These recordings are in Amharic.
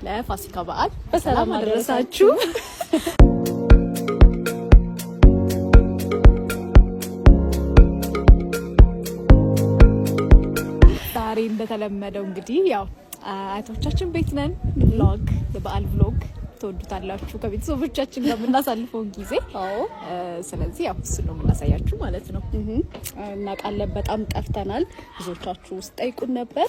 ለፋሲካ በዓል በሰላም አደረሳችሁ። ዛሬ እንደተለመደው እንግዲህ ያው አያቶቻችን ቤት ነን። ቭሎግ የበዓል ቭሎግ ተወዱታላችሁ ከቤተሰቦቻችን ጋር የምናሳልፈው ጊዜ። ስለዚህ ያው እሱ ነው የምናሳያችሁ ማለት ነው። እናውቃለን በጣም ጠፍተናል። ብዙዎቻችሁ ውስጥ ጠይቁን ነበር።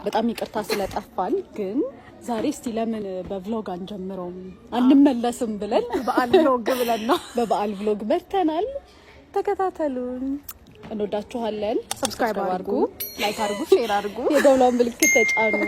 በጣም ይቅርታ ስለጠፋን፣ ግን ዛሬ እስቲ ለምን በቭሎግ አንጀምረውም አንመለስም ብለን በበዓል ቭሎግ ብለን ነው በበዓል ቭሎግ መርተናል። ተከታተሉን። እንወዳችኋለን። ሰብስክራይብ አድርጉ፣ ላይክ አድርጉ፣ ሼር አድርጉ፣ የደውሏን ምልክት ተጫኑ።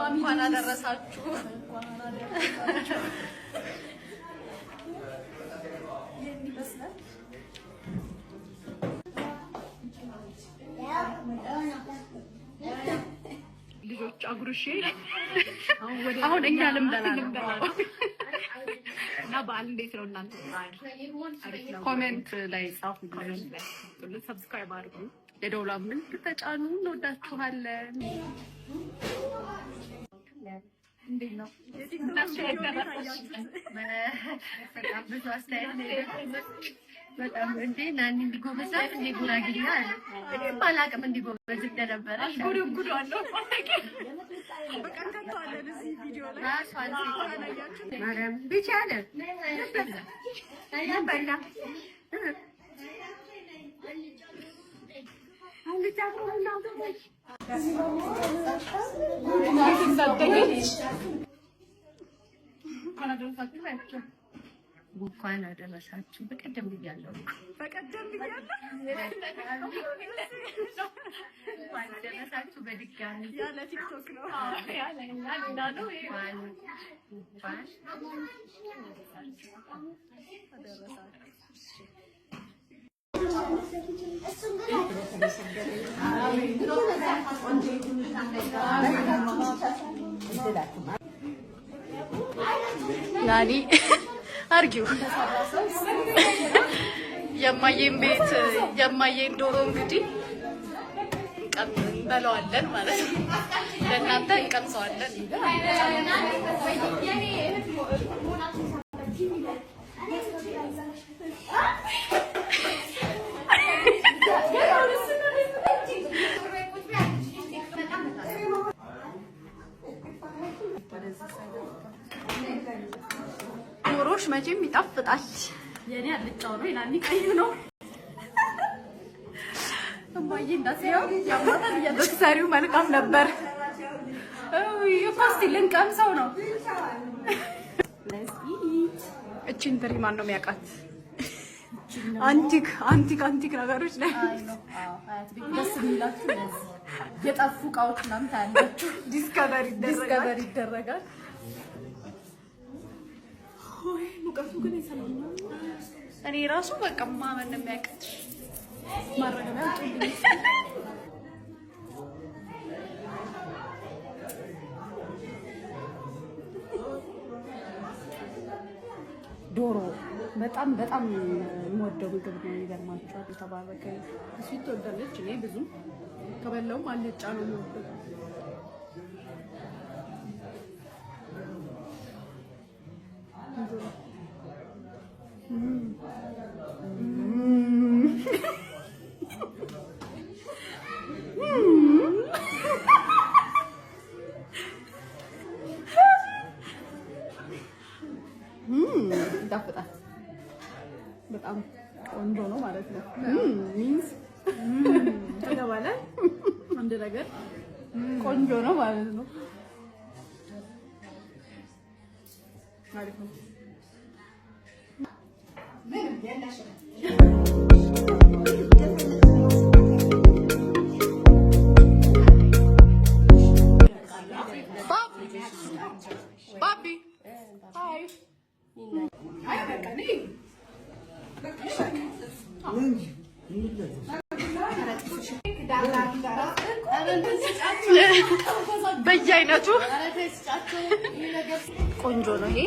እንኳን አደረሳችሁ። ልጆች አጉርሼ አሁን እኛ ልንበላ ነው። እና በዓል እንዴት ነው እናንተ? ኮሜንት ላይ ጻፉ፣ ሰብስክራይብ አድርጉ፣ የደውሏን ምልክት ተጫኑ። እንወዳችኋለን። እንዴት ነው? በጣም እንዴ ናኒ እንዲጎበዛት እንዴ ጉራጊኛ እኔም አላውቅም እንዲጎበዝ እንደነበረ ጉርጉሯለሁ። በቃ ከተዋለን እዚህ ቪዲዮ ላይ ራሷን ሲያናያችሁ ማርያም ብቻ አለ በላ እንኳን አደረሳችሁ። በቀደም ብያለሁ። እንኳን አደረሳችሁ በድጋሚ ያለ ቲክቶክ ነው ያለ እና ሌላ ነው። እንኳን ናኒ አርጊው የማየን ቤት የማየን ዶሮ እንግዲህ እንበለዋለን ማለት ነው። ለእናንተ እንቀምሰዋለን። ዶሮሽ መቼም ይጣፍጣል። የኔ አልጫው ነው፣ የናኒ ቀይ ነው። እማዬ እንዳትየው ያማታል እያደረግሳሪው መልካም ነበር። ይፋስቲ ልንቀምሰው ነው። እቺን ትሪ ማን ነው የሚያውቃት? አንቲክ ነገሮች ላይ ደስ የሚላችሁ የጠፉ እቃዎች ምናምን ታያላችሁ። ዲስከቨሪ ይደረጋል። ሙቀቱ ግን ይሰላል። እኔ ራሱ በቃ ማመን ነው የሚያውቅት ማረጋጋት ዶሮ በጣም የምወደው ምግብ ነው። ይገርማችኋል። የተባረከ እሱ ትወዳለች። እኔ ብዙ ከበላውም አልጫ ነው የምወደው። ይጣፍጣል። በጣም ቆንጆ ነው ማለት ነው። ሚንስ ነገር ቆንጆ ነው ማለት ነው። አሪፍ ነው። Papi. Hi. Hi, Bekani. በየአይነቱ ቆንጆ ነው ይሄ።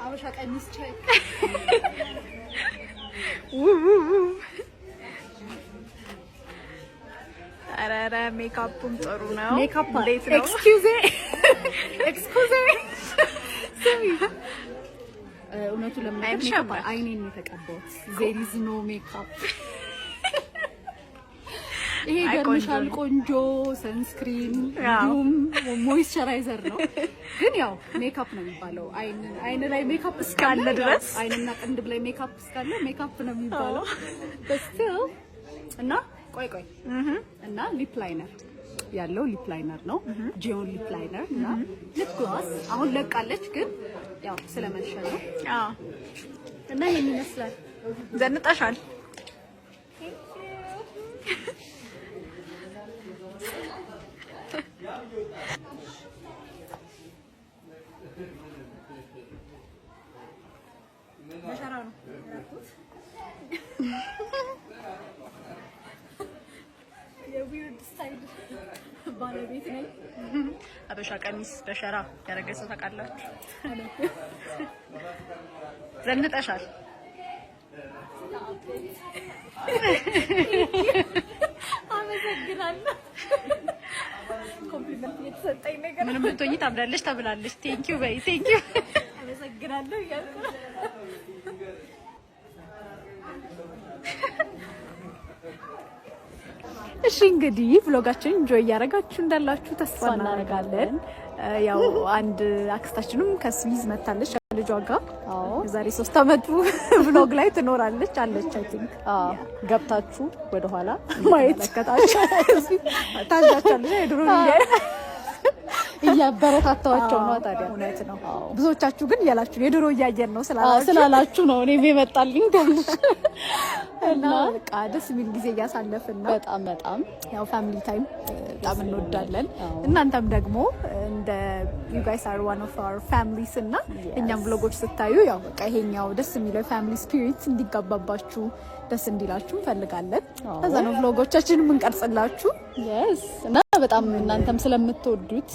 Avşa ቀሚስ ቼክ አራራ ሜካፑም ጥሩ ነው። ሜካፕ እንዴት ነው? ኤክስኪውዝ እውነቱ ለምን አይኔን የተቀባሁት ዜር ኢዝ ኖ ሜካፕ። ይሄ ገርምሻል ቆንጆ ሰንስክሪን እንዲሁም ሞይስቸራይዘር ነው። ግን ያው ሜካፕ ነው የሚባለው። አይን ላይ ሜካፕ እስካለ ድረስ አይንና ቅንድብ ላይ ሜካፕ እስካለ ሜካፕ ነው የሚባለው። በስቲል እና ቆይ እና ሊፕ ላይነር ያለው ሊፕ ላይነር ነው። ጂዮን ሊፕ ላይነር እና ሊፕ ግሎስ አሁን ለቃለች፣ ግን ያው ስለመሸ ነው። አዎ እና ይሄን ይመስላል። ዘንጣሻል። በሸራ ነው የዊርድ ስታይል ባለቤት ነኝ። አበሻ ቀሚስ በሸራ ያደረገ ሰው ታውቃላችሁ? ዘንጠሻል። አመሰግናለሁ። ኮምፕሊመንት የተሰጠኝ ነገር ምንም ብትሆኚ ታብላለች ተብላለች። ቴንኪው በይ። ቴንኪው አመሰግናለሁ እያልኩ እሺ እንግዲህ vlogአችን enjoy ያደረጋችሁ እንዳላችሁ ተስፋ እናደርጋለን። ያው አንድ አክስታችንም ከስዊዝ መታለች ልጇ ጋር ዛሬ 3 አመቱ vlog ላይ ትኖራለች አለች። አይ ቲንክ ገብታችሁ ወደ ኋላ ማየት ከታችሁ ታጃቻለች። የድሮ እያበረታታቸው ነው። ታዲያ እውነት ነው። ብዙዎቻችሁ ግን ያላችሁ የድሮ እያየን ነው ስላላችሁ ነው እኔም የመጣልኝ ትንሽ እና በቃ ደስ የሚል ጊዜ እያሳለፍን ነው። በጣም ያው ፋሚሊ ታይም በጣም እንወዳለን። እናንተም ደግሞ እንደ you guys are one of our families እና እኛም vlogoች ስታዩ ያው በቃ ይሄኛው ደስ የሚለው ፋሚሊ ስፒሪት እንዲጋባባችሁ ደስ እንዲላችሁ እንፈልጋለን። ከዛ ነው vlogoቻችንን የምንቀርጽላችሁ። yes እና በጣም እናንተም ስለምትወዱት